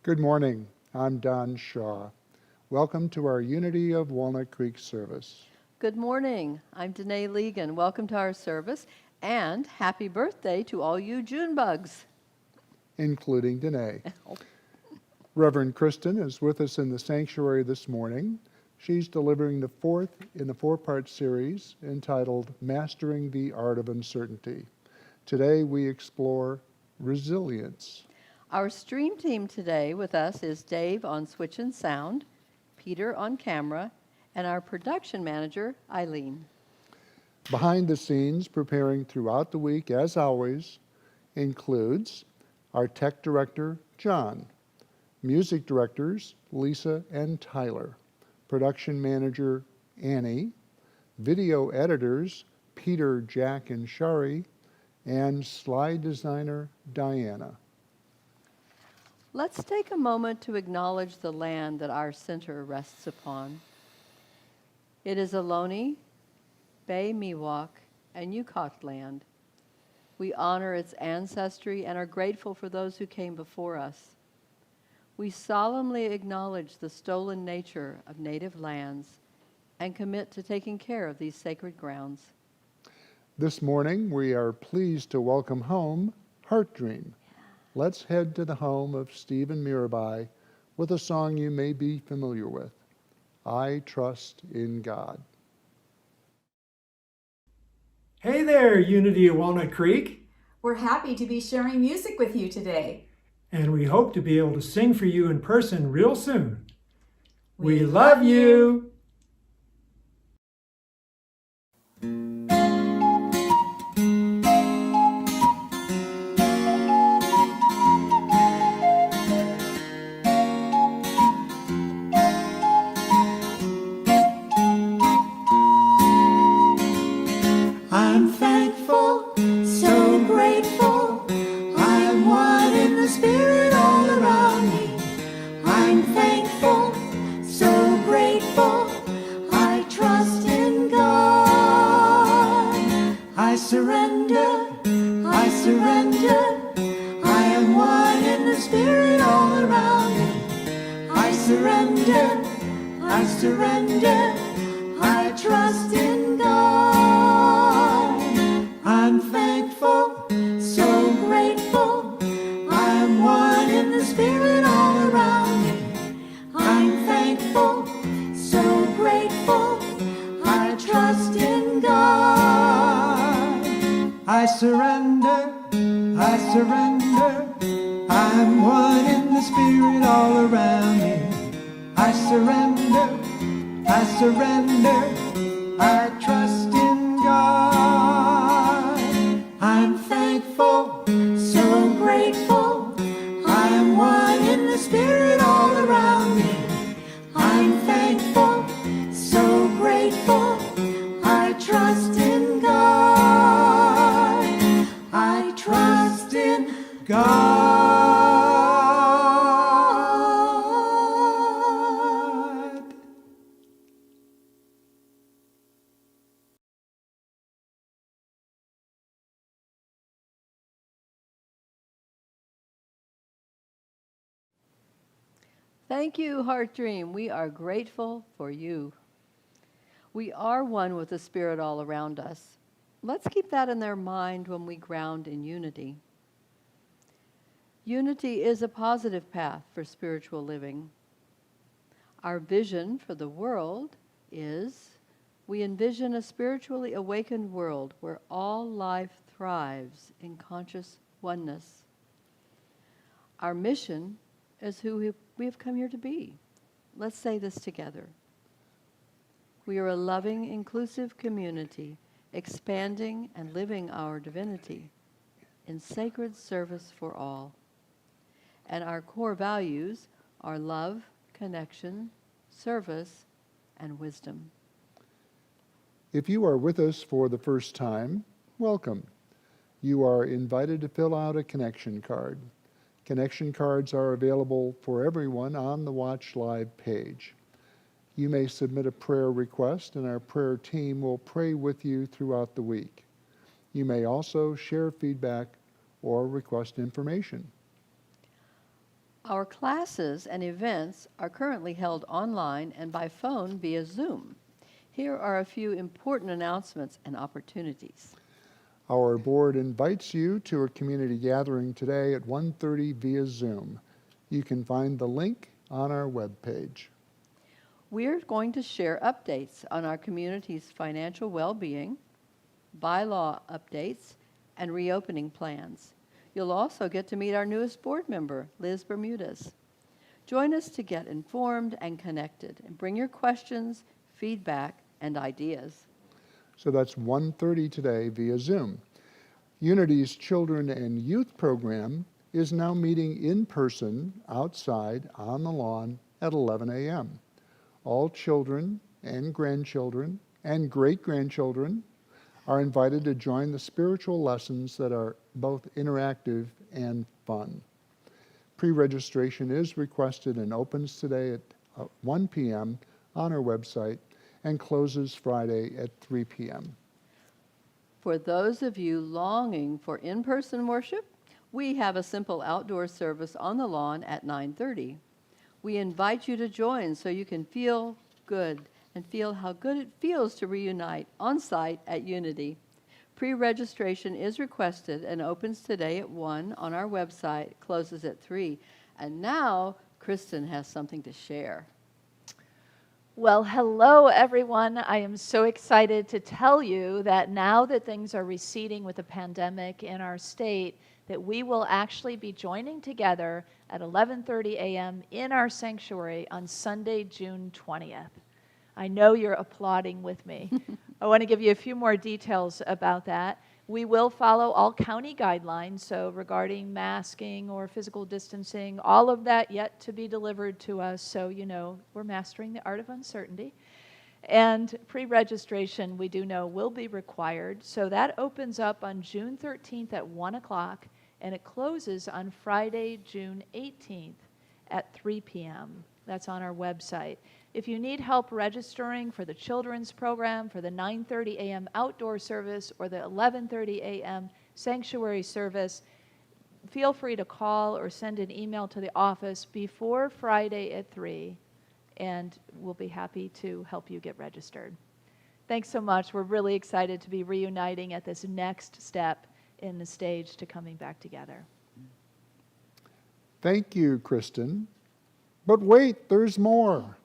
Good morning. I'm Don Shaw. Welcome to our Unity of Walnut Creek service. Good morning. I'm Danae Legan. Welcome to our service, and happy birthday to all you June bugs. Including Danae. Reverend Kristen is with us in the sanctuary this morning. She's delivering the fourth in the four-part series entitled Mastering the Art of Uncertainty. Today we explore resilience. Our stream team today with us is Dave on switch and sound, Peter on camera, and our production manager, Eileen. Behind the scenes, preparing throughout the week, as always, includes our tech director, John, music directors, Lisa and Tyler, production manager, Annie, video editors, Peter, Jack, and Shari, and slide designer, Diana. Let's take a moment to acknowledge the land that our center rests upon. It is Ohlone, Bay Miwok, and Yukok land. We honor its ancestry and are grateful for those who came before us. We solemnly acknowledge the stolen nature of native lands and commit to taking care of these sacred grounds. This morning, we are pleased to welcome home Heartdream. Let's head to the home of Stephen Mirabai with a song you may be familiar with, I Trust in God. Hey there, Unity of Walnut Creek. We're happy to be sharing music with you today. And we hope to be able to sing for you in person real soon. We love you. I'm thankful, so grateful. I am one in the Spirit all around me. I'm thankful, so grateful. I trust in God. I surrender, I surrender. I am one in the Spirit all around me. I surrender, I surrender. I trust in God. I'm thankful, so grateful. I'm one in the Spirit all around me. I'm thankful, so grateful. I trust in God. I surrender, I surrender. I'm one in the Spirit all around me. I surrender, I surrender. I trust in God. I'm thankful, so grateful. I am one in the Spirit all around me. I'm thankful, so grateful. I trust in God. I trust in God. Thank you, Heartdream. We are grateful for you. We are one with the Spirit all around us. Let's keep that in their mind when we ground in unity. Unity is a positive path for spiritual living. Our vision for the world is we envision a spiritually awakened world where all life thrives in conscious oneness. Our mission is who we have come here to be. Let's say this together. We are a loving, inclusive community, expanding and living our divinity in sacred service for all. And our core values are love, connection, service, and wisdom. If you are with us for the first time, welcome. You are invited to fill out a connection card. Connection cards are available for everyone on the Watch Live page. You may submit a prayer request, and our prayer team will pray with you throughout the week. You may also share feedback or request information. Our classes and events are currently held online and by phone via Zoom. Here are a few important announcements and opportunities. Our board invites you to a community gathering today at 1:30 via Zoom. You can find the link on our webpage. We're going to share updates on our community's financial well-being, bylaw updates, and reopening plans. You'll also get to meet our newest board member, Liz Bermudez. Join us to get informed and connected, and bring your questions, feedback, and ideas. So that's 1:30 today via Zoom. Unity's Children and Youth program is now meeting in person outside on the lawn at 11 a.m. All children and grandchildren and great-grandchildren are invited to join the spiritual lessons that are both interactive and fun. Pre-registration is requested and opens today at 1 p.m. on our website and closes Friday at 3 p.m. For those of you longing for in-person worship, we have a simple outdoor service on the lawn at 9:30. We invite you to join so you can feel good and feel how good it feels to reunite on site at Unity. Pre-registration is requested and opens today at 1 on our website, closes at 3. And now, Kristen has something to share. Well, hello, everyone. I am so excited to tell you that now that things are receding with the pandemic in our state, that we will actually be joining together at 11:30 a.m. in our sanctuary on Sunday, June 20th. I know you're applauding with me. I want to give you a few more details about that. We will follow all county guidelines, so regarding masking or physical distancing, all of that yet to be delivered to us, so you know we're mastering the art of uncertainty. And pre-registration, we do know, will be required, so that opens up on June 13th at 1 o'clock, and it closes on Friday, June 18th at 3 p.m. That's on our website. If you need help registering for the children's program, for the 9:30 a.m. outdoor service, or the 11:30 a.m. sanctuary service, feel free to call or send an email to the office before Friday at 3, and we'll be happy to help you get registered. Thanks so much. We're really excited to be reuniting at this next step in the stage to coming back together. Thank you, Kristen. But wait, there's more.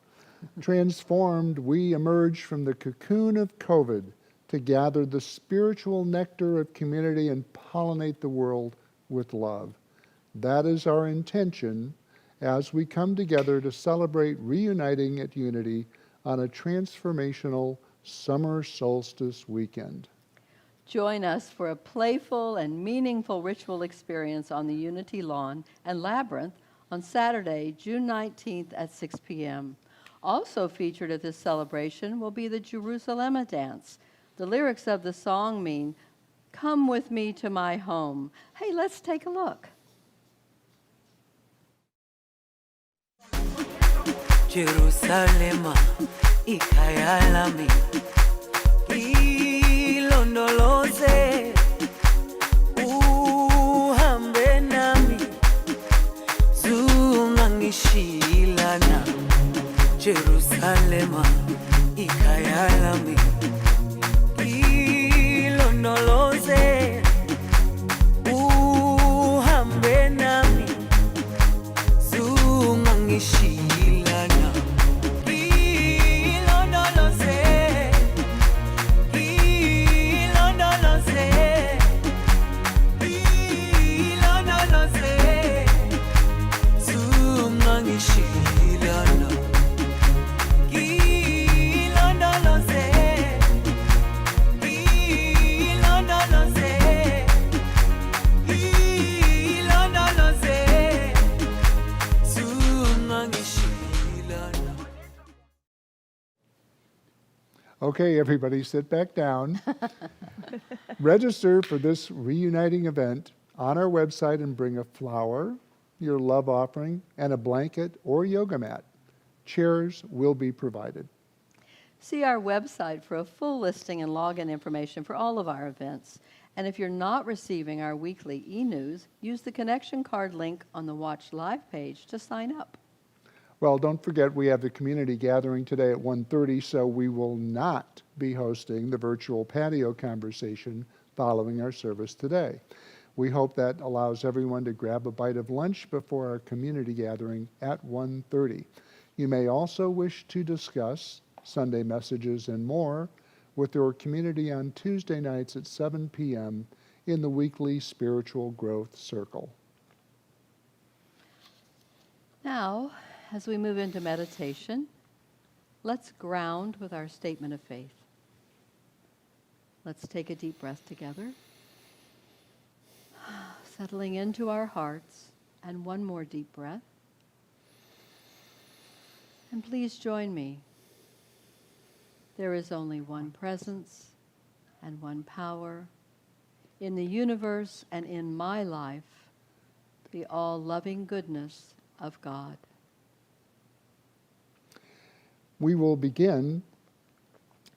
Transformed, we emerge from the cocoon of COVID to gather the spiritual nectar of community and pollinate the world with love. That is our intention as we come together to celebrate reuniting at Unity on a transformational summer solstice weekend. Join us for a playful and meaningful ritual experience on the Unity Lawn and Labyrinth on Saturday, June 19th at 6 p.m. Also featured at this celebration will be the Jerusalem dance. The lyrics of the song mean, "Come with me to my home." Hey, let's take a look. Jerusalema ikhaya lami ilondoloze uhambe nami zungangishilana Jerusalema ikhaya lami ilondoloze uhambe nami zungangishilana ilondoloze ilondoloze ilondoloze zungangishilana Okay, everybody sit back down. Register for this reuniting event on our website and bring a flower, your love offering, and a blanket or yoga mat. Chairs will be provided. See our website for a full listing and login information for all of our events. And if you're not receiving our weekly e-news, use the connection card link on the Watch Live page to sign up. Well, don't forget we have the community gathering today at 1:30, so we will not be hosting the virtual patio conversation following our service today. We hope that allows everyone to grab a bite of lunch before our community gathering at 1:30. You may also wish to discuss Sunday messages and more with your community on Tuesday nights at 7 p.m. in the weekly Spiritual Growth Circle. Now, as we move into meditation, let's ground with our statement of faith. Let's take a deep breath together. Settling into our hearts, and one more deep breath. And please join me. There is only one presence and one power in the universe and in my life, the all-loving goodness of God. We will begin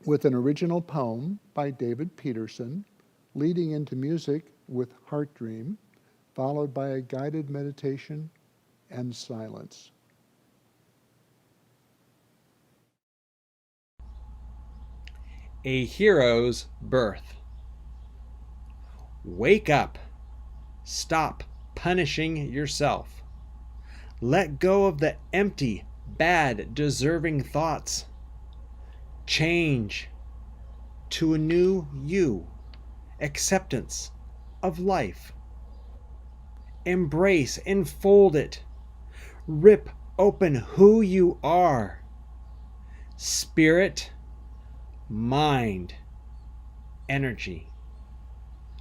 with an original poem by David Peterson, leading into music with Heartdream, followed by a guided meditation and silence. A hero's birth. Wake up. Stop punishing yourself. Let go of the empty, bad, deserving thoughts. Change to a new you. Acceptance of life. Embrace, enfold it. Rip open who you are. Spirit, mind, energy.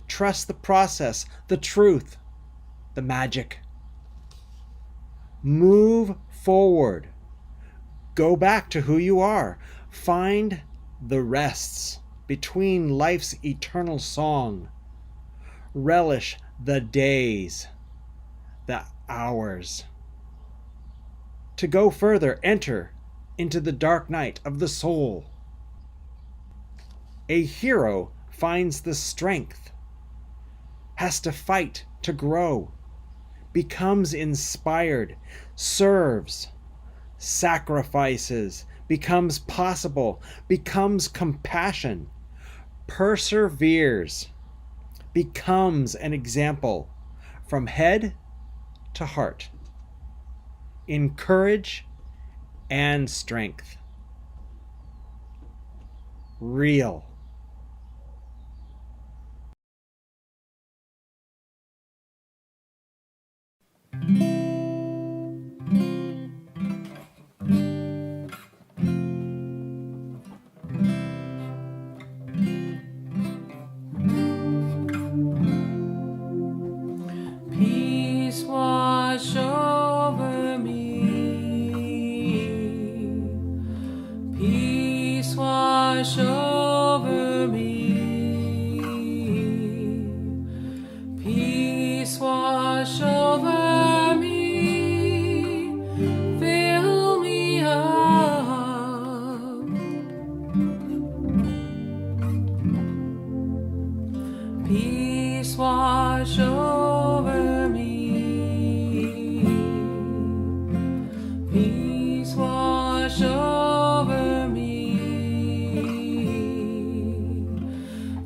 Trust the process, the truth, the magic. Move forward. Go back to who you are. Find the rests between life's eternal song. Relish the days, the hours. To go further, enter into the dark night of the soul. A hero finds the strength, has to fight to grow, becomes inspired, serves, sacrifices, becomes possible, becomes compassion, perseveres, becomes an example from head to heart, in courage and strength. Real. Peace wash over me. Peace wash over me. Peace wash over me. Fill me up. Peace wash over me. Peace wash over me.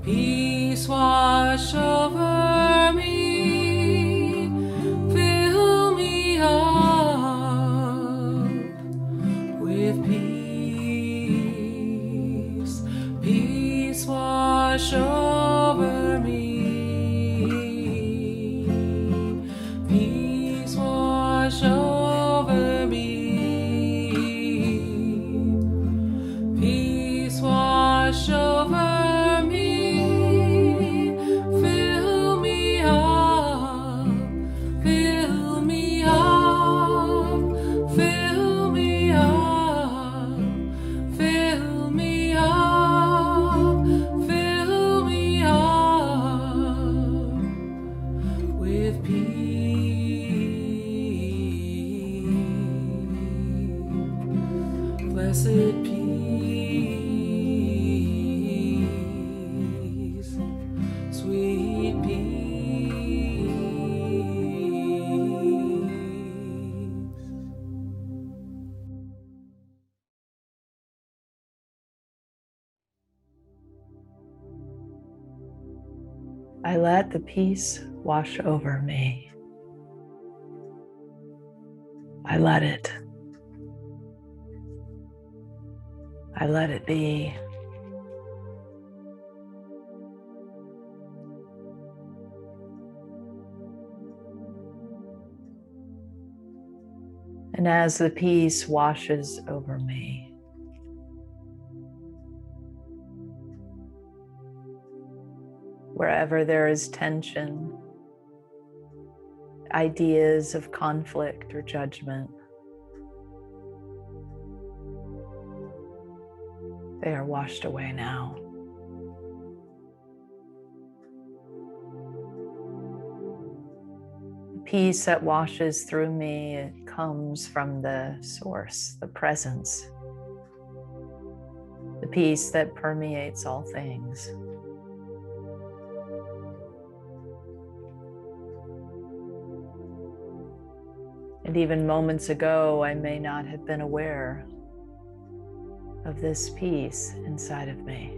Peace wash over me. Fill me up with peace. Peace wash over me. Peace wash over me. Peace wash over me. Fill me up. Fill me up. Fill me up. Fill me up. Fill me up with peace. Blessed peace, sweet peace. I let the peace wash over me. I let it. I let it be. And as the peace washes over me, Wherever there is tension, ideas of conflict or judgment, they are washed away now. The peace that washes through me, it comes from the source, the presence, the peace that permeates all things. And even moments ago, I may not have been aware of this peace inside of me.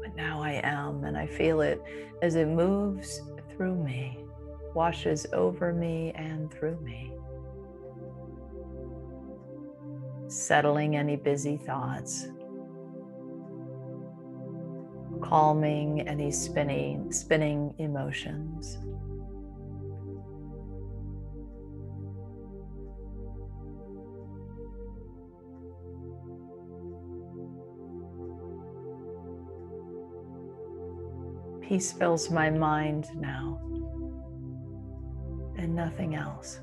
But now I am, and I feel it as it moves through me, washes over me and through me, settling any busy thoughts, calming any spinning emotions. Peace fills my mind now, and nothing else.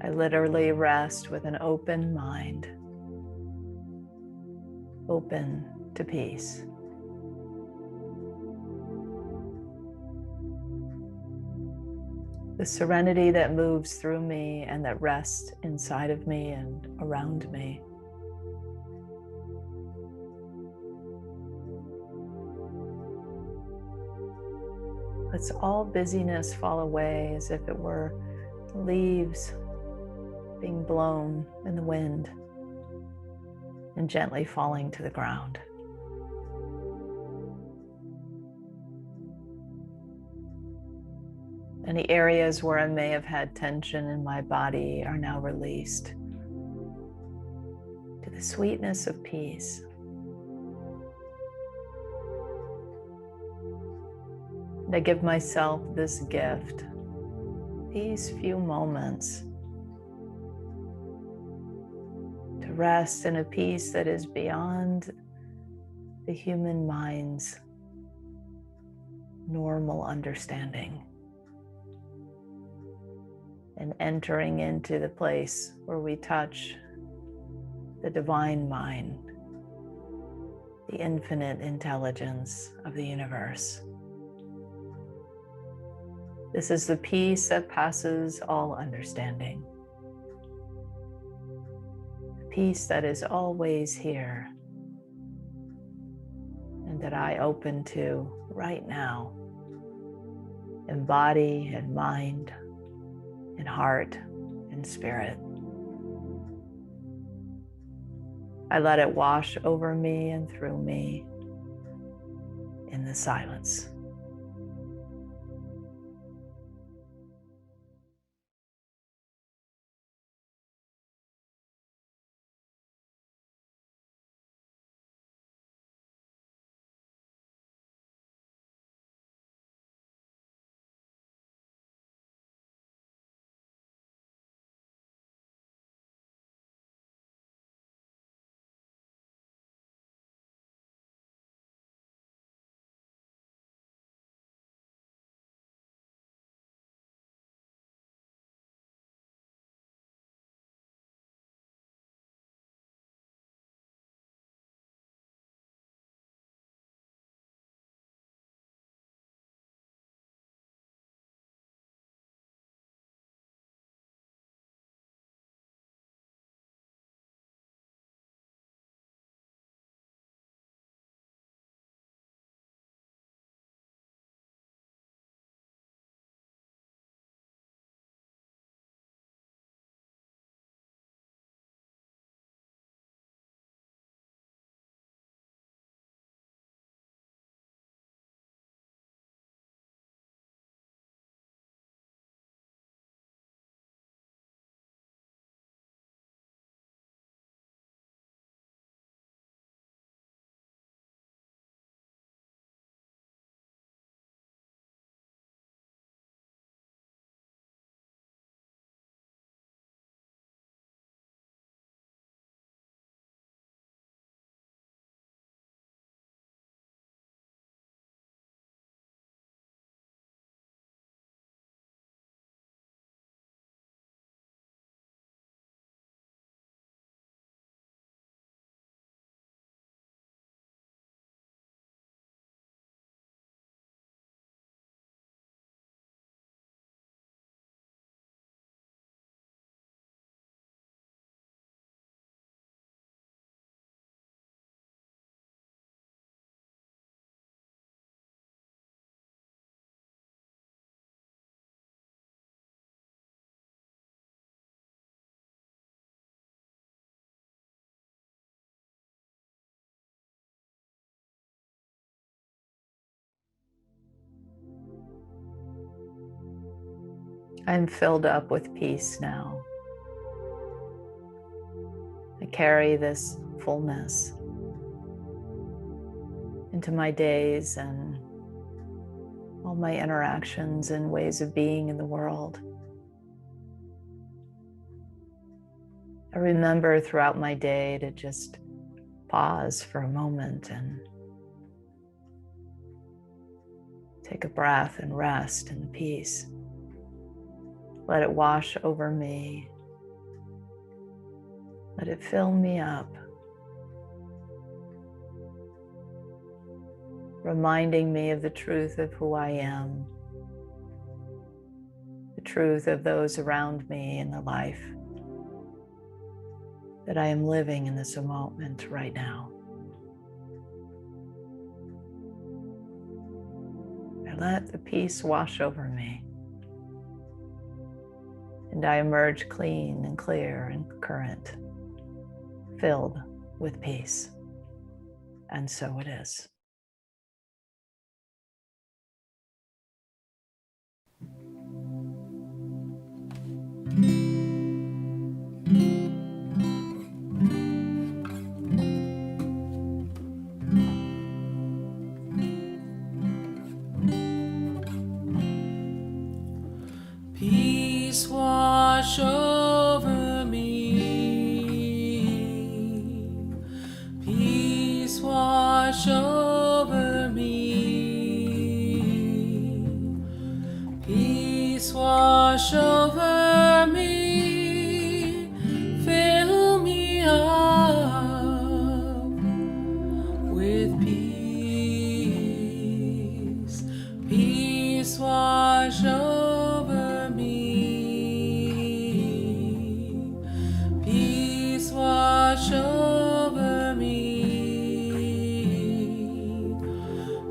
I literally rest with an open mind, open to peace. The serenity that moves through me and that rests inside of me and around me. Lets all busyness fall away as if it were leaves being blown in the wind and gently falling to the ground. Any areas where I may have had tension in my body are now released to the sweetness of peace. And I give myself this gift, these few moments, to rest in a peace that is beyond the human mind's normal understanding, and entering into the place where we touch the divine mind, the infinite intelligence of the universe. This is the peace that passes all understanding. The peace that is always here and that I open to right now in body and mind, in heart and spirit. I let it wash over me and through me in the silence. I'm filled up with peace now. I carry this fullness into my days and all my interactions and ways of being in the world. I remember throughout my day to just pause for a moment and take a breath and rest in the peace. Let it wash over me. Let it fill me up, reminding me of the truth of who I am, the truth of those around me and the life that I am living in this moment right now. I let the peace wash over me, and I emerge clean and clear and current, filled with peace. And so it is. Peace wash over me. Peace wash over me. Peace wash over me. Fill me up with peace. Peace wash over me. Peace wash over me.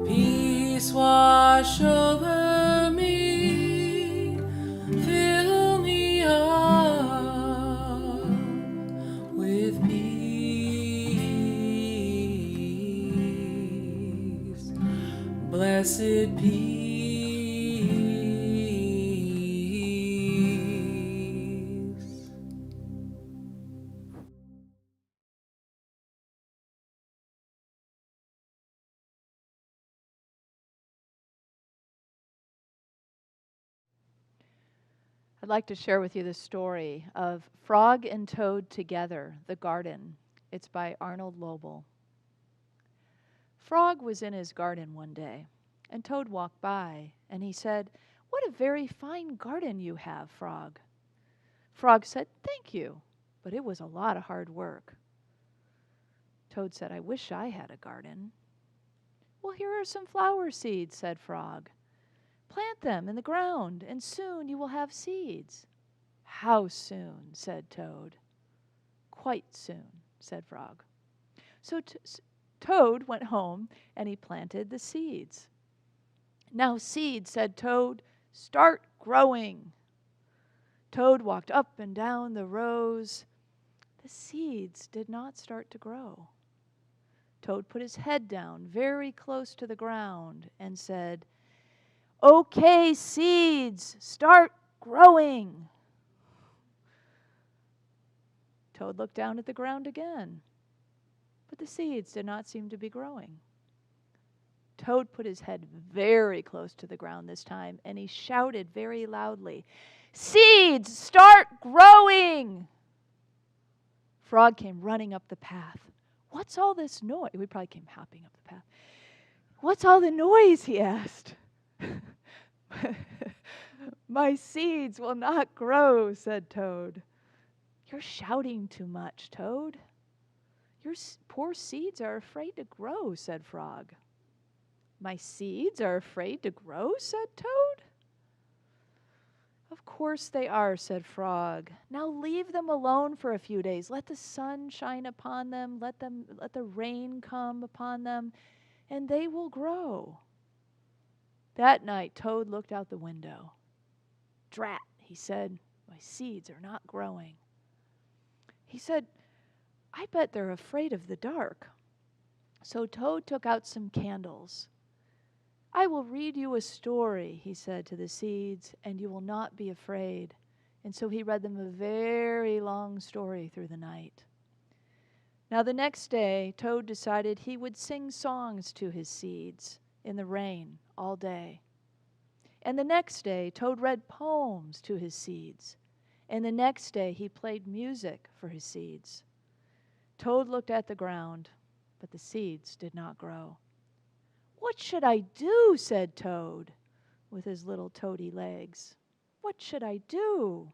Peace wash over me. Fill me up with peace. Blessed peace. I'd like to share with you the story of Frog and Toad Together, The Garden. It's by Arnold Lobel. Frog was in his garden one day, and Toad walked by, and he said, "What a very fine garden you have, Frog." Frog said, "Thank you, but it was a lot of hard work." Toad said, "I wish I had a garden." "Well, here are some flower seeds," said Frog. "Plant them in the ground, and soon you will have seeds." "How soon?" said Toad. "Quite soon," said Frog. So Toad went home, and he planted the seeds. "Now, seeds," said Toad, "start growing." Toad walked up and down the rows. The seeds did not start to grow. Toad put his head down very close to the ground and said, "Okay, seeds, start growing." Toad looked down at the ground again, but the seeds did not seem to be growing. Toad put his head very close to the ground this time, and he shouted very loudly, "Seeds, start growing!" Frog came running up the path. "What's all this noise?" We probably came hopping up the path. "What's all the noise?" he asked. "My seeds will not grow," said Toad. "You're shouting too much, Toad. Your poor seeds are afraid to grow," said Frog. "My seeds are afraid to grow?" said Toad. "Of course they are," said Frog. "Now leave them alone for a few days. Let the sun shine upon them, let the rain come upon them, and they will grow." That night, Toad looked out the window. "Drat," he said, "my seeds are not growing." He said, "I bet they're afraid of the dark." So Toad took out some candles, I will read you a story, he said to the seeds, and you will not be afraid. And so he read them a very long story through the night. Now the next day, Toad decided he would sing songs to his seeds in the rain all day. And the next day, Toad read poems to his seeds. And the next day, he played music for his seeds. Toad looked at the ground, but the seeds did not grow. What should I do? Said Toad, with his little toady legs. What should I do?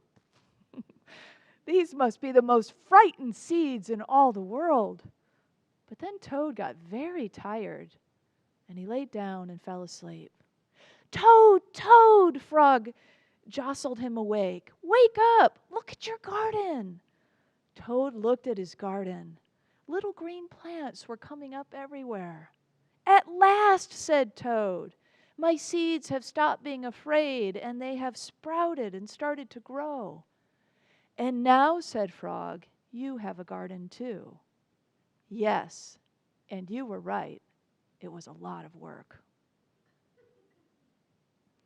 These must be the most frightened seeds in all the world. But then Toad got very tired, and he laid down and fell asleep. Toad, Toad, Frog jostled him awake. Wake up! Look at your garden! Toad looked at his garden. Little green plants were coming up everywhere. At last, said Toad, my seeds have stopped being afraid, and they have sprouted and started to grow. And now, said Frog, you have a garden too. Yes, and you were right. It was a lot of work.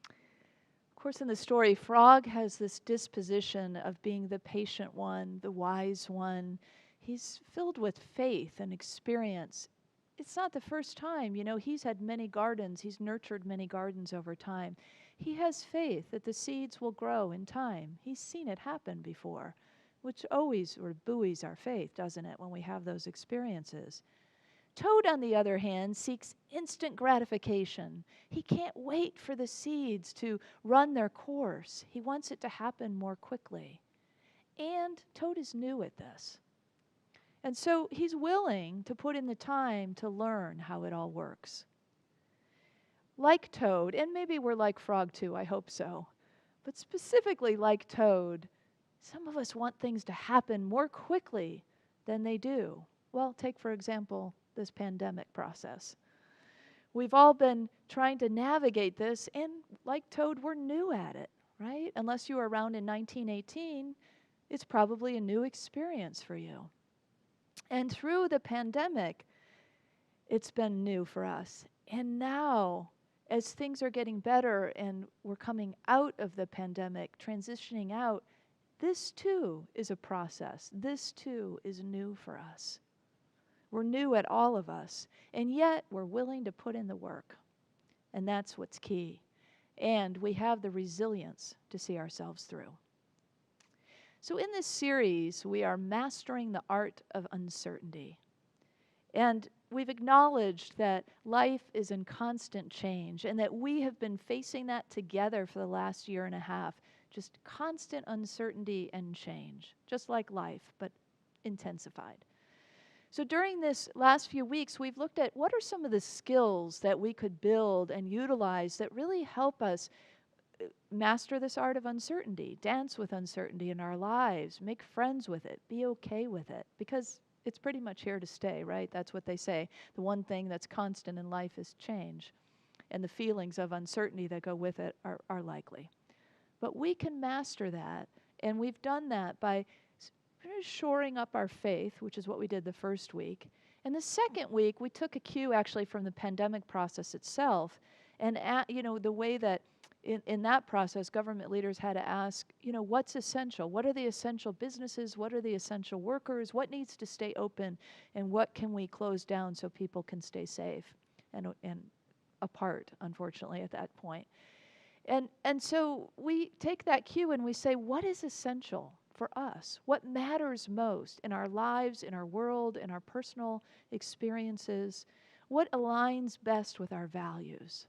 Of course, in the story, Frog has this disposition of being the patient one, the wise one. He's filled with faith and experience. It's not the first time, he's had many gardens. He's nurtured many gardens over time. He has faith that the seeds will grow in time. He's seen it happen before, which always buoys our faith, doesn't it, when we have those experiences. Toad, on the other hand, seeks instant gratification. He can't wait for the seeds to run their course. He wants it to happen more quickly. And Toad is new at this. And so he's willing to put in the time to learn how it all works. Like Toad, and maybe we're like Frog too, I hope so, but specifically like Toad, some of us want things to happen more quickly than they do. Well, take, for example, this pandemic process. We've all been trying to navigate this, and like Toad, we're new at it, right? Unless you were around in 1918, it's probably a new experience for you. And through the pandemic, it's been new for us. And now, as things are getting better and we're coming out of the pandemic, transitioning out, this too is a process. This too is new for us. We're new at all of us, and yet we're willing to put in the work. And that's what's key. And we have the resilience to see ourselves through. So in this series, we are mastering the art of uncertainty. And we've acknowledged that life is in constant change and that we have been facing that together for the last year and a half. Just constant uncertainty and change, just like life, but intensified. So during this last few weeks, we've looked at what are some of the skills that we could build and utilize that really help us master this art of uncertainty, dance with uncertainty in our lives, make friends with it, be okay with it, because it's pretty much here to stay, right? That's what they say. The one thing that's constant in life is change, and the feelings of uncertainty that go with it are likely. But we can master that, and we've done that by shoring up our faith, which is what we did the first week. And the second week, we took a cue actually from the pandemic process itself, and the way that in that process, government leaders had to ask, what's essential? What are the essential businesses? What are the essential workers? What needs to stay open? And what can we close down so people can stay safe and apart, unfortunately, at that point? And so we take that cue and we say, what is essential for us? What matters most in our lives, in our world, in our personal experiences? What aligns best with our values?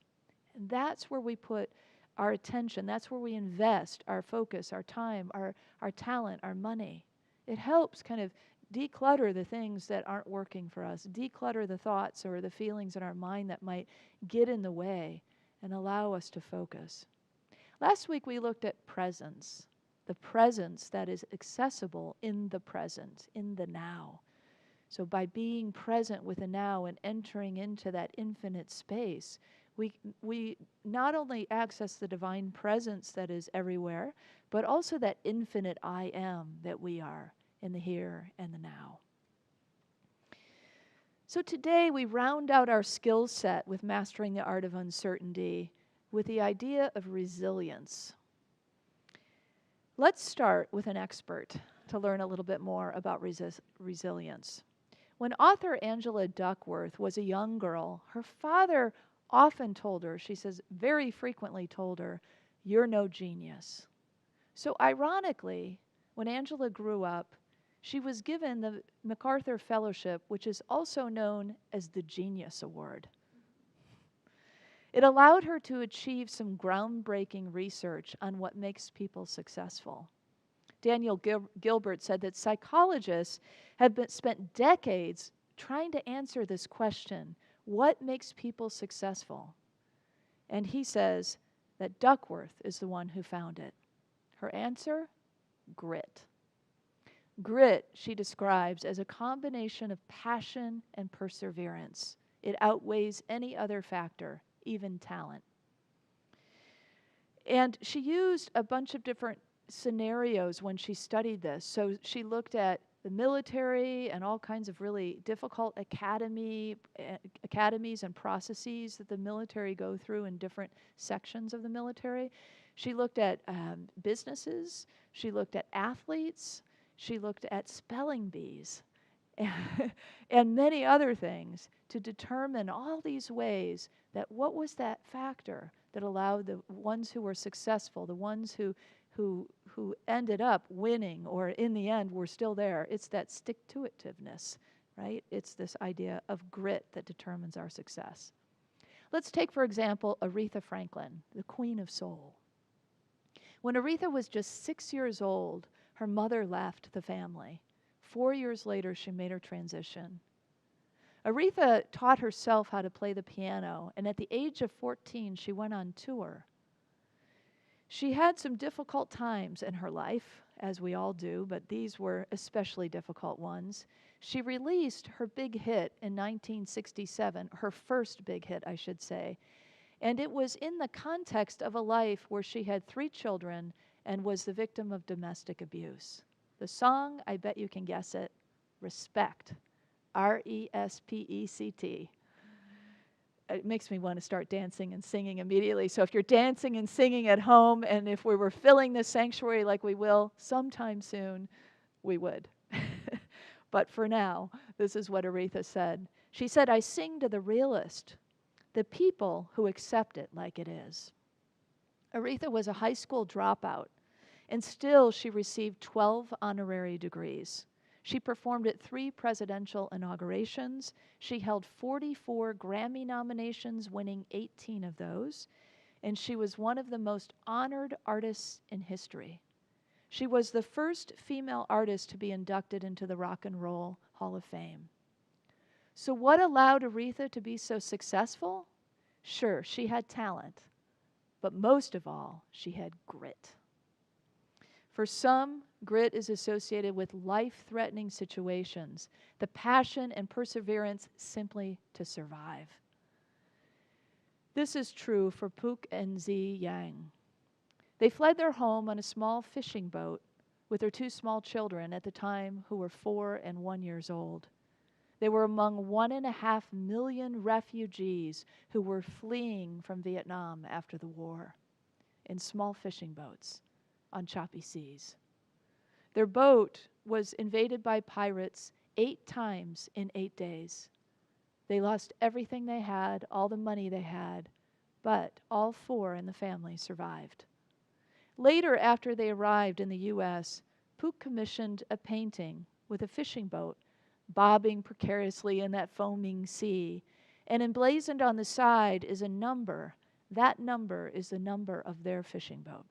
And that's where we put our attention. That's where we invest our focus, our time, our talent, our money. It helps kind of declutter the things that aren't working for us, declutter the thoughts or the feelings in our mind that might get in the way and allow us to focus. Last week we looked at presence, the presence that is accessible in the present, in the now. So by being present with the now and entering into that infinite space, we not only access the divine presence that is everywhere, but also that infinite I am that we are in the here and the now. So today we round out our skill set with mastering the art of uncertainty with the idea of resilience. Let's start with an expert to learn a little bit more about resilience. When author Angela Duckworth was a young girl, her father often told her, she says very frequently told her, "You're no genius." So ironically, when Angela grew up, she was given the MacArthur Fellowship, which is also known as the Genius Award. It allowed her to achieve some groundbreaking research on what makes people successful. Daniel Gilbert said that psychologists have spent decades trying to answer this question, what makes people successful? And he says that Duckworth is the one who found it. Her answer? Grit. Grit, she describes as a combination of passion and perseverance. It outweighs any other factor, even talent. And she used a bunch of different scenarios when she studied this. So she looked at the military and all kinds of really difficult academies and processes that the military go through in different sections of the military. She looked at businesses. She looked at athletes. She looked at spelling bees and many other things to determine all these ways that what was that factor that allowed the ones who were successful, the ones who ended up winning or in the end were still there. It's that stick-to-itiveness, right? It's this idea of grit that determines our success. Let's take, for example, Aretha Franklin, the Queen of Soul. When Aretha was just 6 years old, her mother left the family. 4 years later, she made her transition. Aretha taught herself how to play the piano, and at the age of 14, she went on tour. She had some difficult times in her life, as we all do, but these were especially difficult ones. She released her big hit in 1967, her first big hit, I should say, and it was in the context of a life where she had 3 children and was the victim of domestic abuse. The song, I bet you can guess it, Respect, R-E-S-P-E-C-T. It makes me want to start dancing and singing immediately. So if you're dancing and singing at home, and if we were filling this sanctuary like we will sometime soon, we would. But for now, this is what Aretha said. She said, "I sing to the realist, the people who accept it like it is." Aretha was a high school dropout, and still she received 12 honorary degrees. She performed at 3 presidential inaugurations. She held 44 Grammy nominations, winning 18 of those, and she was one of the most honored artists in history. She was the first female artist to be inducted into the Rock and Roll Hall of Fame. So what allowed Aretha to be so successful? Sure, she had talent, but most of all, she had grit. For some, grit is associated with life-threatening situations, the passion and perseverance simply to survive. This is true for Puk and Zi Yang. They fled their home on a small fishing boat with their 2 small children at the time who were 4 and 1 years old. They were among 1.5 million refugees who were fleeing from Vietnam after the war in small fishing boats on choppy seas. Their boat was invaded by pirates 8 times in 8 days. They lost everything they had, all the money they had, but all 4 in the family survived. Later, after they arrived in the U.S., Puk commissioned a painting with a fishing boat bobbing precariously in that foaming sea, and emblazoned on the side is a number. That number is the number of their fishing boat.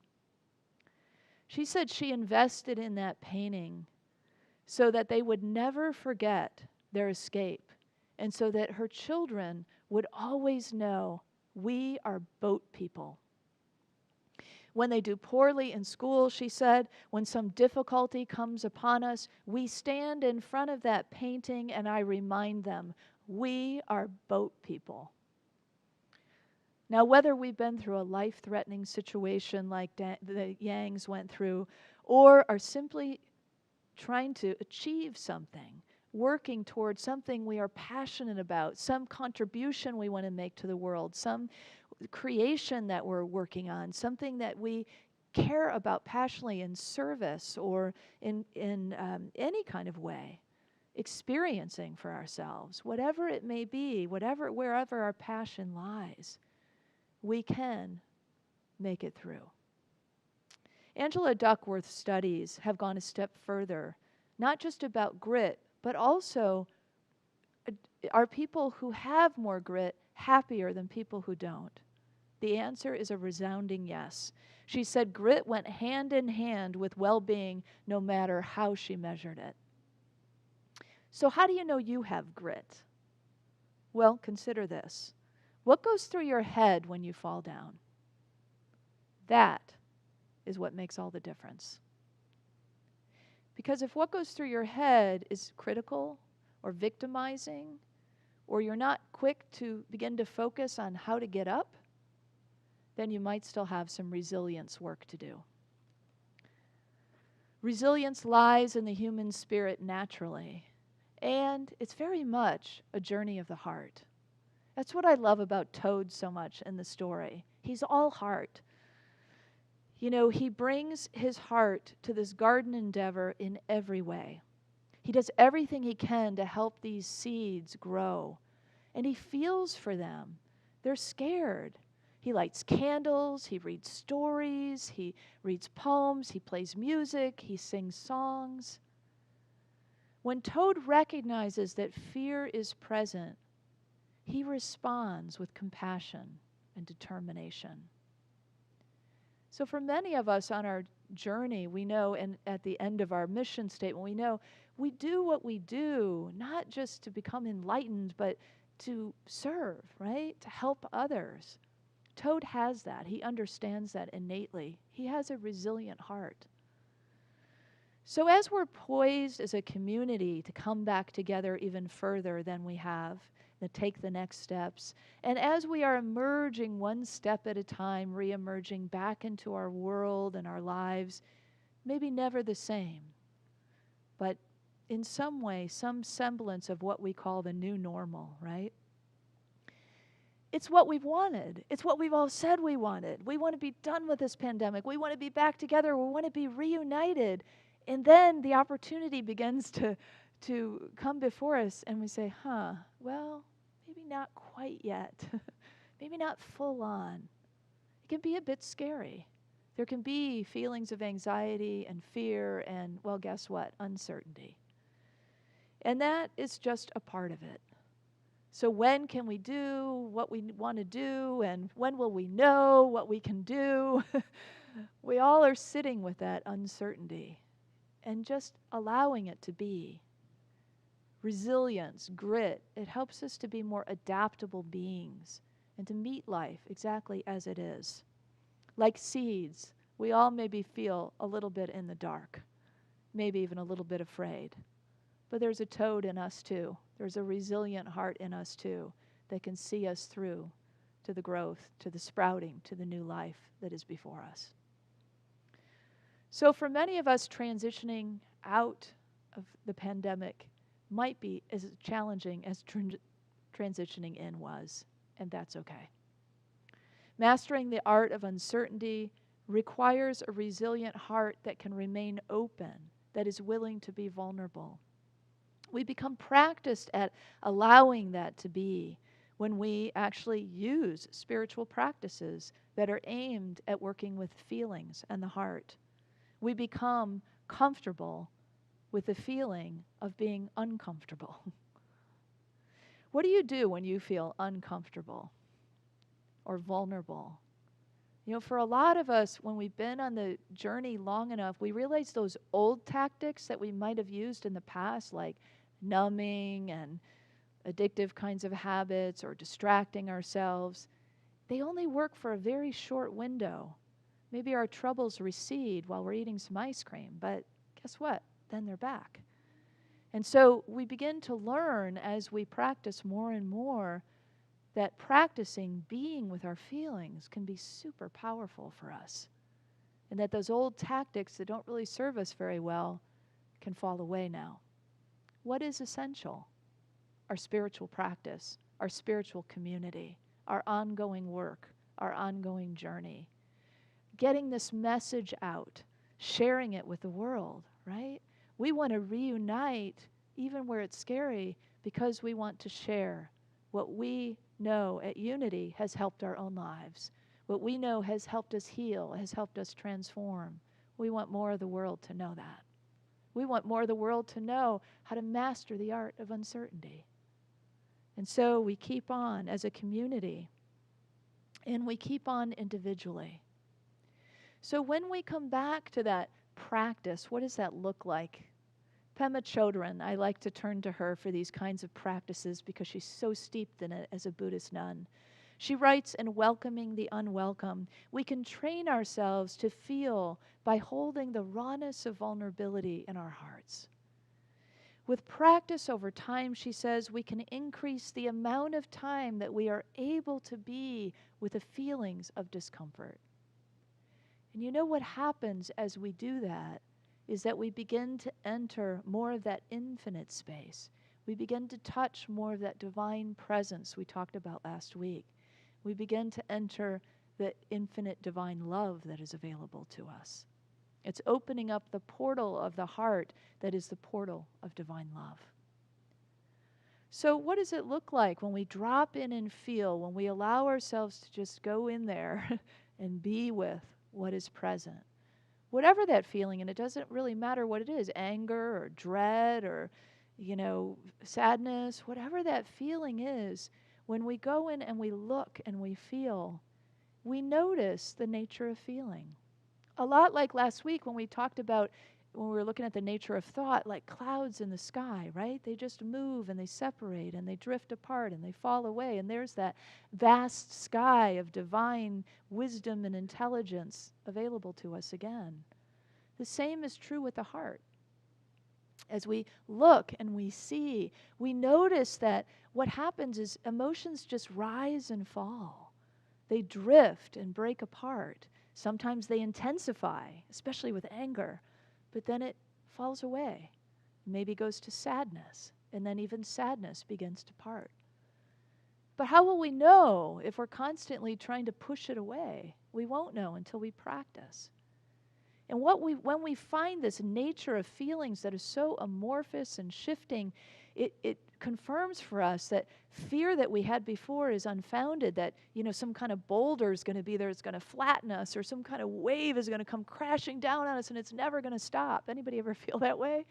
She said she invested in that painting so that they would never forget their escape, and so that her children would always know, we are boat people. When they do poorly in school, she said, when some difficulty comes upon us, we stand in front of that painting and I remind them, we are boat people. Now, whether we've been through a life-threatening situation like the Yangs went through, or are simply trying to achieve something, working towards something we are passionate about, some contribution we want to make to the world, some creation that we're working on, something that we care about passionately in service or in any kind of way, experiencing for ourselves, whatever it may be, wherever our passion lies, we can make it through. Angela Duckworth's studies have gone a step further, not just about grit, but also are people who have more grit happier than people who don't? The answer is a resounding yes. She said grit went hand in hand with well-being no matter how she measured it. So how do you know you have grit? Well, consider this. What goes through your head when you fall down? That is what makes all the difference. Because if what goes through your head is critical or victimizing, or you're not quick to begin to focus on how to get up, then you might still have some resilience work to do. Resilience lies in the human spirit naturally, and it's very much a journey of the heart. That's what I love about Toad so much in the story. He's all heart. You know, he brings his heart to this garden endeavor in every way. He does everything he can to help these seeds grow, and he feels for them. They're scared. He lights candles, he reads stories, he reads poems, he plays music, he sings songs. When Toad recognizes that fear is present, he responds with compassion and determination. So for many of us on our journey, we know, and at the end of our mission statement, we know we do what we do, not just to become enlightened, but to serve, right? To help others. Toad has that. He understands that innately. He has a resilient heart. So as we're poised as a community to come back together even further than we have, to take the next steps, and as we are emerging one step at a time, re-emerging back into our world and our lives, maybe never the same, but in some way, some semblance of what we call the new normal, right? It's what we've wanted. It's what we've all said we wanted. We want to be done with this pandemic. We want to be back together. We want to be reunited. And then the opportunity begins to come before us, and we say, well, maybe not quite yet. Maybe not full on. It can be a bit scary. There can be feelings of anxiety and fear and, well, guess what? Uncertainty. And that is just a part of it. So when can we do what we want to do, and when will we know what we can do? We all are sitting with that uncertainty and just allowing it to be. Resilience, grit, it helps us to be more adaptable beings and to meet life exactly as it is. Like seeds, we all maybe feel a little bit in the dark, maybe even a little bit afraid. But there's a Toad in us too. There's a resilient heart in us too that can see us through to the growth, to the sprouting, to the new life that is before us. So for many of us, transitioning out of the pandemic might be as challenging as transitioning in was, and that's okay. Mastering the art of uncertainty requires a resilient heart that can remain open, that is willing to be vulnerable. We become practiced at allowing that to be when we actually use spiritual practices that are aimed at working with feelings and the heart. We become comfortable with the feeling of being uncomfortable. What do you do when you feel uncomfortable or vulnerable? You know, for a lot of us, when we've been on the journey long enough, we realize those old tactics that we might have used in the past, like numbing and addictive kinds of habits or distracting ourselves, they only work for a very short window. Maybe our troubles recede while we're eating some ice cream, but guess what? Then they're back. And so we begin to learn as we practice more and more that practicing being with our feelings can be super powerful for us. And that those old tactics that don't really serve us very well can fall away now. What is essential? Our spiritual practice, our spiritual community, our ongoing work, our ongoing journey. Getting this message out, sharing it with the world, right? We want to reunite even where it's scary because we want to share what we know at Unity has helped our own lives, what we know has helped us heal, has helped us transform. We want more of the world to know that. We want more of the world to know how to master the art of uncertainty. And so we keep on as a community, and we keep on individually. So when we come back to that practice, what does that look like? Pema Chodron, I like to turn to her for these kinds of practices because she's so steeped in it as a Buddhist nun. She writes, in welcoming the unwelcome, we can train ourselves to feel by holding the rawness of vulnerability in our hearts. With practice over time, she says, we can increase the amount of time that we are able to be with the feelings of discomfort. And you know what happens as we do that is that we begin to enter more of that infinite space. We begin to touch more of that divine presence we talked about last week. We begin to enter the infinite divine love that is available to us. It's opening up the portal of the heart that is the portal of divine love. So what does it look like when we drop in and feel, when we allow ourselves to just go in there and be with what is present? Whatever that feeling, and it doesn't really matter what it is, anger or dread or, sadness, whatever that feeling is, when we go in and we look and we feel, we notice the nature of feeling. A lot like last week when we talked about, when we were looking at the nature of thought, like clouds in the sky, right? They just move and they separate and they drift apart and they fall away. And there's that vast sky of divine wisdom and intelligence available to us again. The same is true with the heart. As we look and we see, we notice that what happens is emotions just rise and fall. They drift and break apart. Sometimes they intensify, especially with anger, but then it falls away. Maybe goes to sadness, and then even sadness begins to part. But how will we know if we're constantly trying to push it away? We won't know until we practice. And when we find this nature of feelings that is so amorphous and shifting, it confirms for us that fear that we had before is unfounded, that some kind of boulder is going to be there, it's going to flatten us, or some kind of wave is going to come crashing down on us and it's never going to stop. Anybody ever feel that way?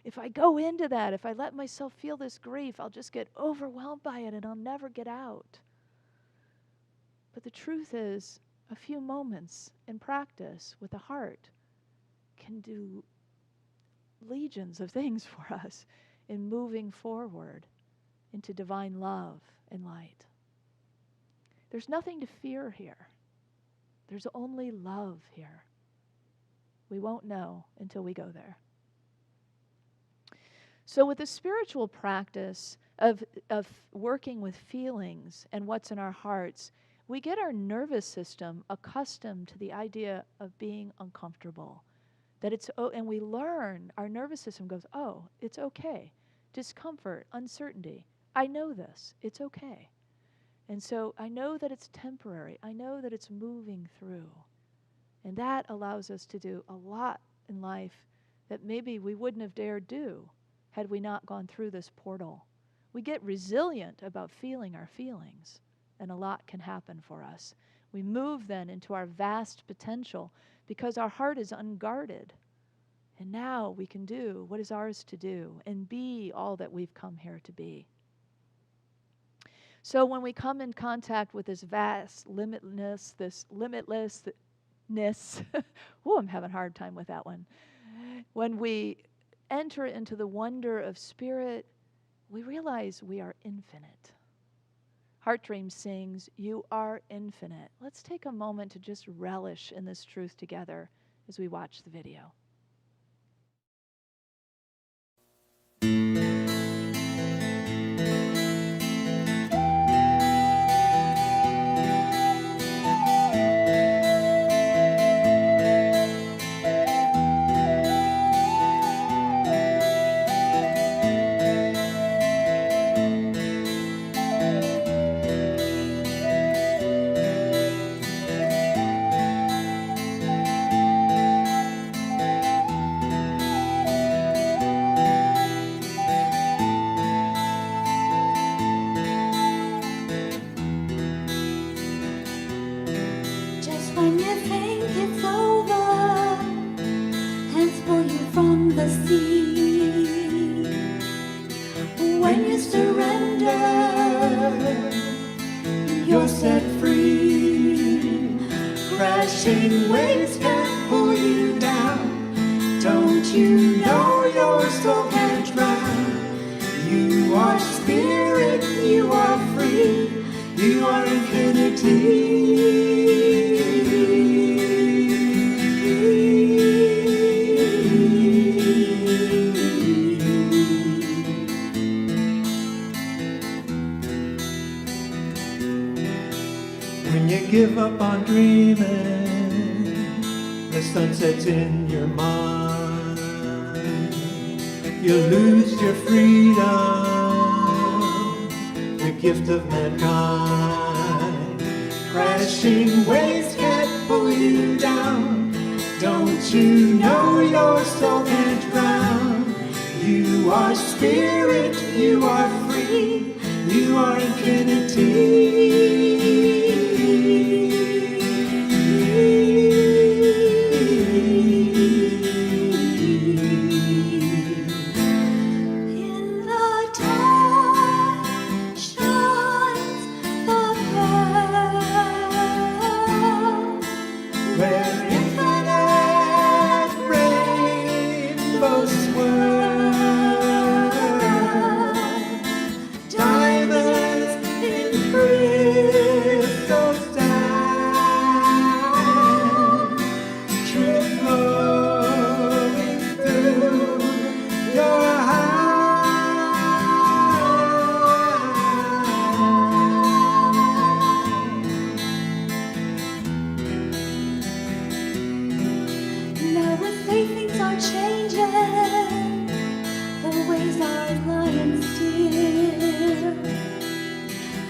If I go into that, if I let myself feel this grief, I'll just get overwhelmed by it and I'll never get out. But the truth is, a few moments in practice with the heart can do legions of things for us in moving forward into divine love and light. There's nothing to fear here. There's only love here. We won't know until we go there. So with the spiritual practice of working with feelings and what's in our hearts, we get our nervous system accustomed to the idea of being uncomfortable. And we learn, our nervous system goes, oh, it's okay. Discomfort, uncertainty. I know this. It's okay. And so I know that it's temporary. I know that it's moving through. And that allows us to do a lot in life that maybe we wouldn't have dared do had we not gone through this portal. We get resilient about feeling our feelings, and a lot can happen for us. We move then into our vast potential because our heart is unguarded. And now we can do what is ours to do and be all that we've come here to be. So when we come in contact with this vast limitlessness, ooh, I'm having a hard time with that one. When we enter into the wonder of spirit, we realize we are infinite. Heartdream sings, "You are infinite." Let's take a moment to just relish in this truth together as we watch the video. the sea. When you surrender, you're set free. Crashing waves can't pull you down. Don't you know your soul can't drown? You are spirit, you are free, you are infinity. When you give up on dreaming, the sun sets in your mind. You lose your freedom, the gift of mankind. Crashing waves can't pull you down. Don't you know your soul can't drown? You are spirit, you are free, you are infinity.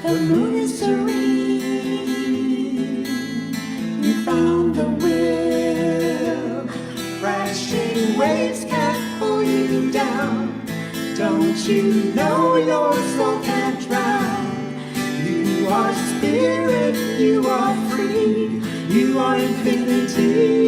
The moon is serene, you found the will. Crashing waves can't pull you down. Don't you know your soul can't drown? You are spirit, you are free, you are infinity.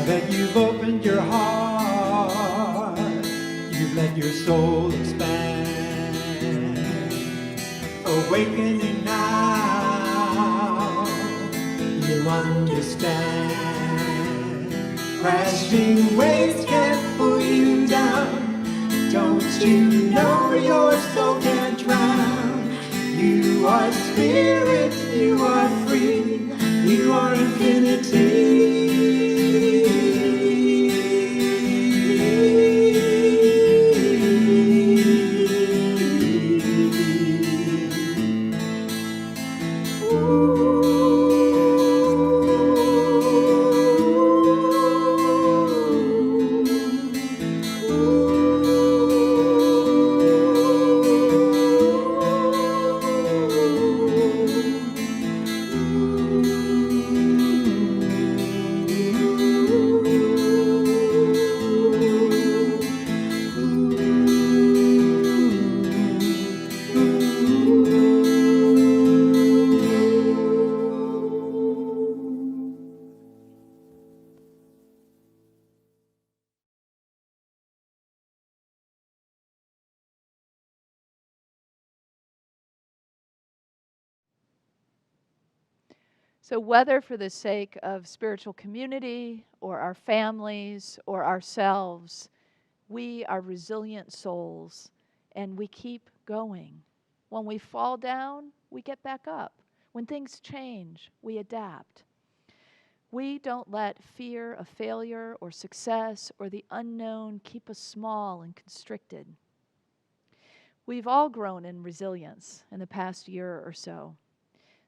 That you've opened your heart, you've let your soul expand. Awakening now, you understand. Crashing waves can't pull you down. Don't you know your soul can't drown? You are spirit, you are free, you are infinity. So whether for the sake of spiritual community or our families or ourselves, we are resilient souls and we keep going. When we fall down, we get back up. When things change, we adapt. We don't let fear of failure or success or the unknown keep us small and constricted. We've all grown in resilience in the past year or so.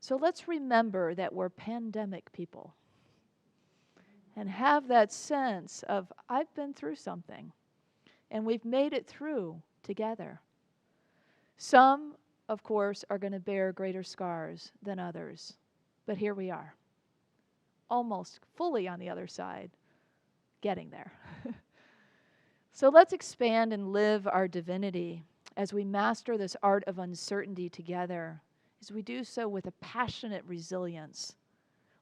So let's remember that we're pandemic people and have that sense of, I've been through something and we've made it through together. Some, of course, are going to bear greater scars than others, but here we are, almost fully on the other side, getting there. So let's expand and live our divinity as we master this art of uncertainty together, as we do so with a passionate resilience.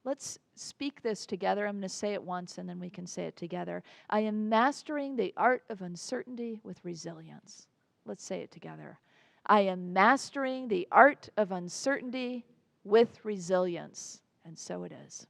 Let's speak this together. I'm going to say it once and then we can say it together. I am mastering the art of uncertainty with resilience. Let's say it together. I am mastering the art of uncertainty with resilience. And so it is.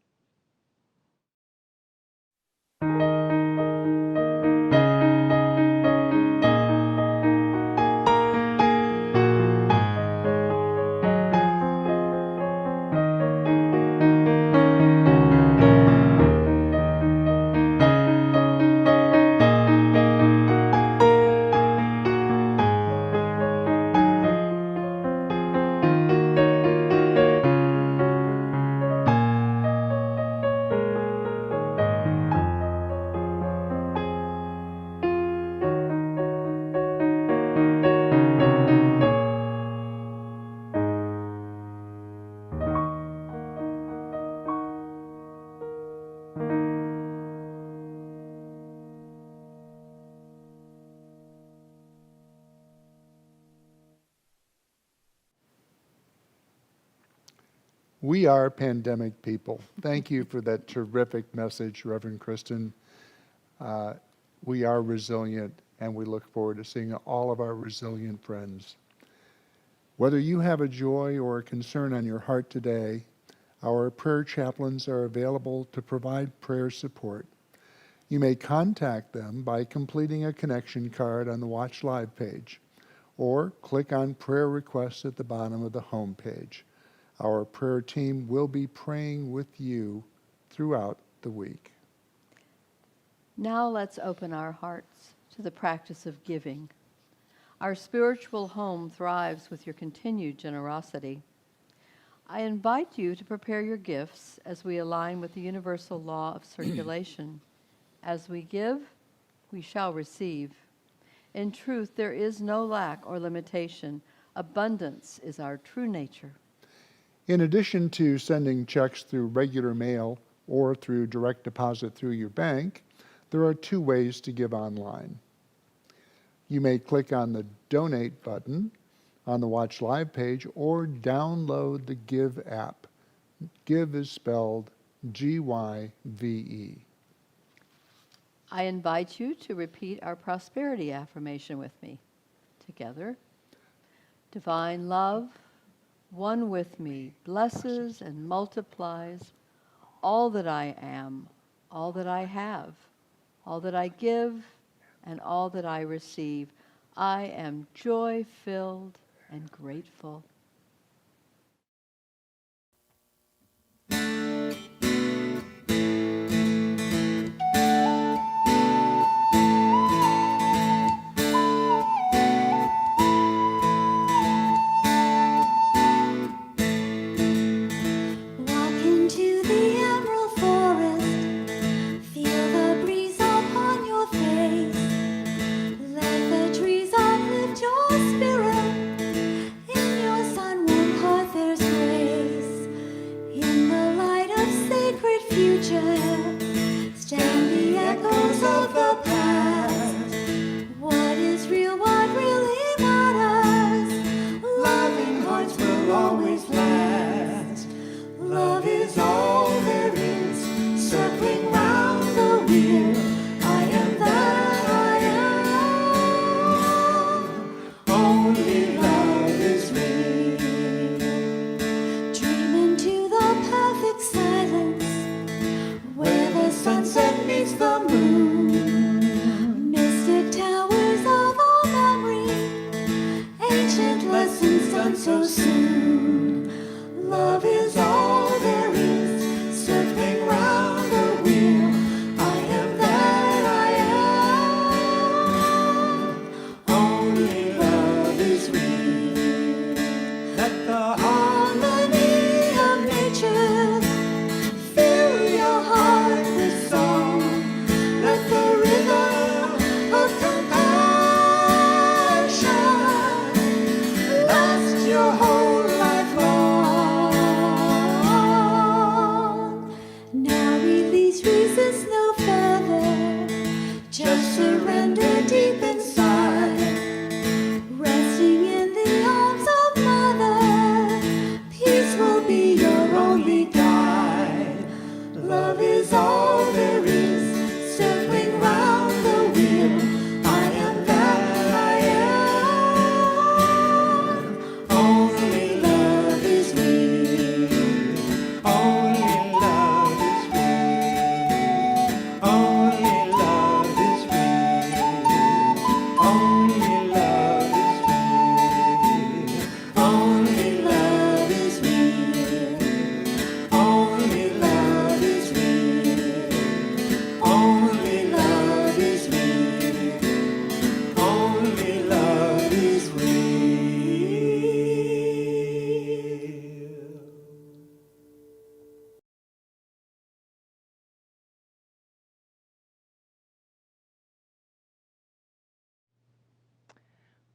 We are pandemic people. Thank you for that terrific message, Reverend Kristen. We are resilient, and we look forward to seeing all of our resilient friends. Whether you have a joy or a concern on your heart today, our prayer chaplains are available to provide prayer support. You may contact them by completing a connection card on the Watch Live page, or click on prayer requests at the bottom of the home page. Our prayer team will be praying with you throughout the week. Now let's open our hearts to the practice of giving. Our spiritual home thrives with your continued generosity. I invite you to prepare your gifts as we align with the universal law of circulation. As we give, we shall receive. In truth, there is no lack or limitation. Abundance is our true nature. In addition to sending checks through regular mail or through direct deposit through your bank, there are two ways to give online. You may click on the Donate button on the Watch Live page or download the Give app. Give is spelled G-Y-V-E. I invite you to repeat our prosperity affirmation with me. Together. Divine love, one with me, blesses and multiplies all that I am, all that I have, all that I give, and all that I receive. I am joy-filled and grateful. Let the trees uplift your spirit in your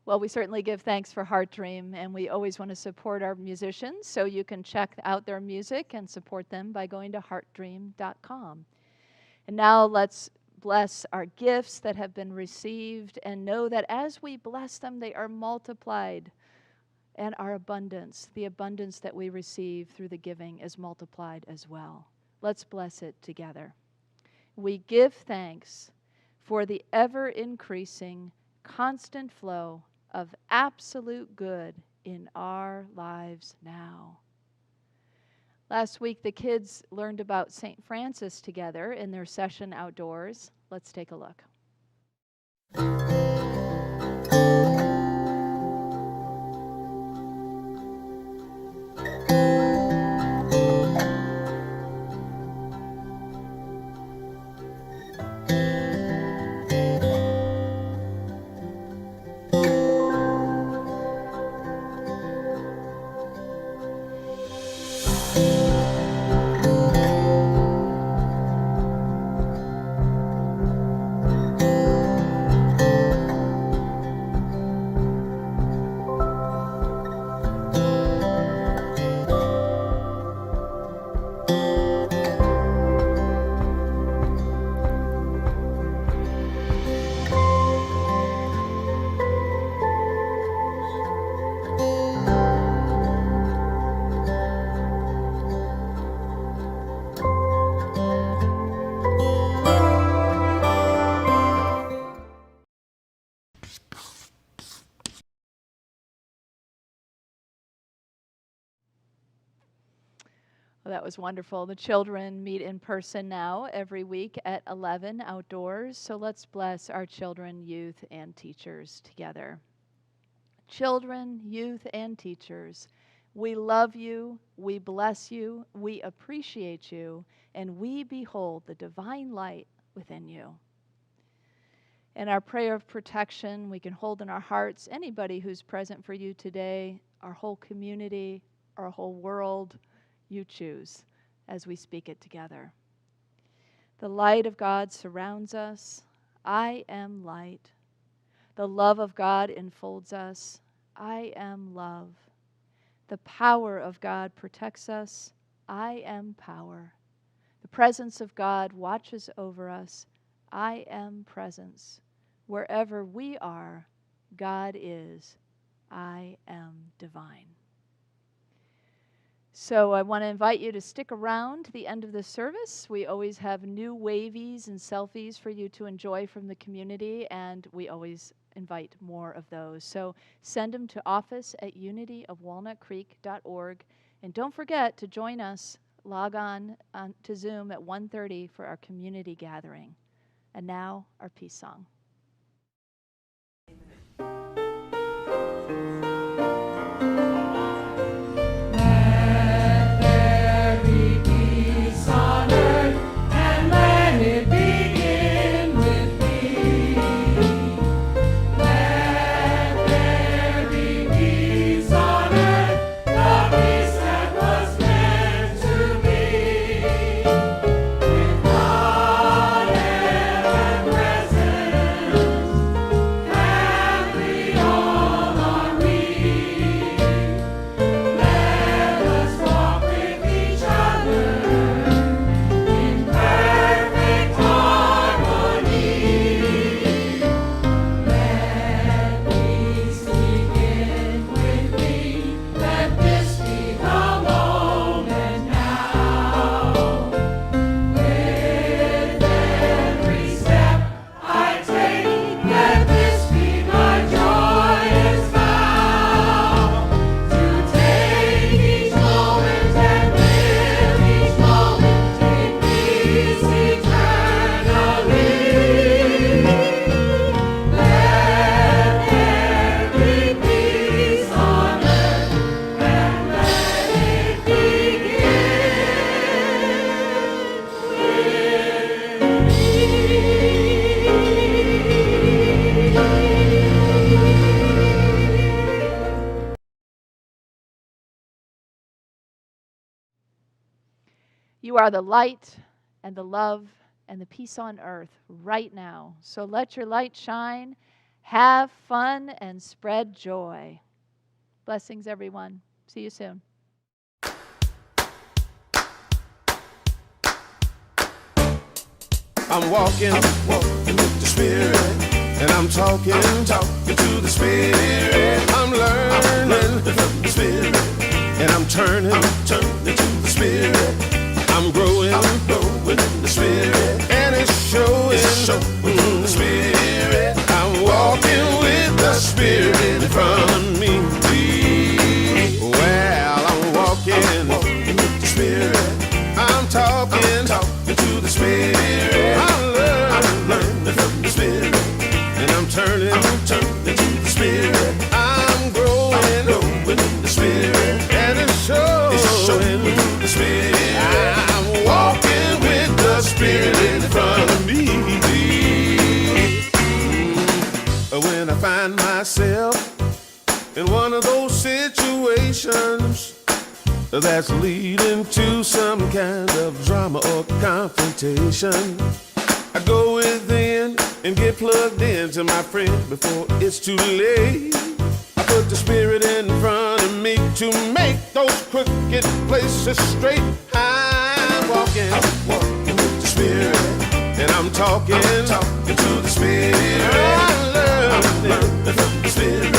Well, we certainly give thanks for Heartdream, and we always want to support our musicians, so you can check out their music and support them by going to heartdream.com. And now let's bless our gifts that have been received and know that as we bless them, they are multiplied. And our abundance, the abundance that we receive through the giving, is multiplied as well. Let's bless it together. We give thanks for the ever-increasing, constant flow of absolute good in our lives now. Last week, the kids learned about St. Francis together in their session outdoors. Let's take a look. Well, that was wonderful. The children meet in person now every week at 11 outdoors. So let's bless our children, youth, and teachers together. Children, youth, and teachers, we love you, we bless you, we appreciate you, and we behold the divine light within you. And our prayer of protection we can hold in our hearts, anybody who's present for you today, our whole community, our whole world, you choose as we speak it together. The light of God surrounds us. I am light. The love of God enfolds us. I am love. The power of God protects us. I am power. The presence of God watches over us. I am presence. Wherever we are, God is. I am divine. So I want to invite you to stick around to the end of the service. We always have new wavies and selfies for you to enjoy from the community, and we always invite more of those. So send them to office@unityofwalnutcreek.org. And don't forget to join us, log on to Zoom at 1:30 for our community gathering. And now, our peace song. You are the light and the love and the peace on earth right now. So let your light shine Have fun and spread joy. Blessings, everyone. See you soon. I'm walking with the Spirit, and I'm talking to the Spirit. I'm learning from the Spirit, and I'm turning to the Spirit. I'm growing in the Spirit, and it's showing the Spirit. I'm walking with the Spirit in front of me. Well, I'm walking with the Spirit. I'm talking to the Spirit. I'm learning from the Spirit, and I'm turning to the Spirit. I'm growing in the Spirit, and it's showing the Spirit. I'm walking with the Spirit in front of me. When I find myself in one of those situations that's leading to some kind of drama or confrontation, I go within and get plugged into my friend before it's too late. I put the Spirit in front of me to make those crooked places straight. I'm walking with the Spirit, and I'm talking to the Spirit. I'm learning from the Spirit,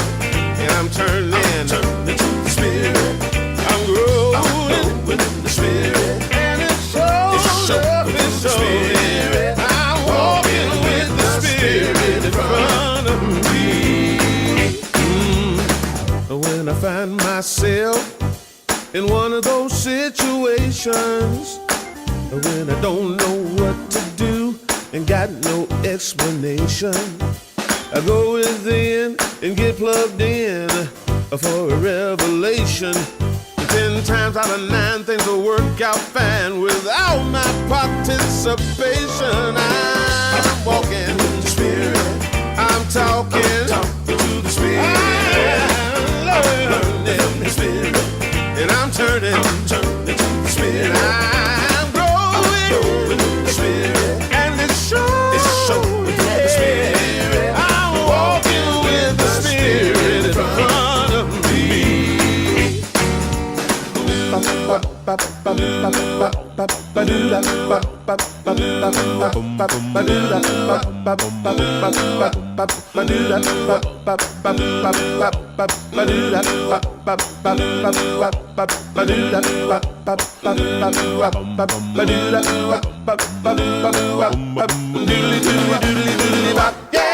and I'm turning to the Spirit. I'm growing with the Spirit, and it's showing the Spirit. I'm walking with the Spirit in front of me. When I find myself in one of those situations, when I don't know what to do and got no explanation, I go within and get plugged in for a revelation. 10 times out of 9 things will work out fine without my participation. I'm walking in the Spirit. I'm talking to the Spirit. I'm learning the Spirit, and I'm turning to the Spirit. I'm growing in the Spirit, and it's showing the Spirit. I'm walking with the Spirit in front of me. Yeah.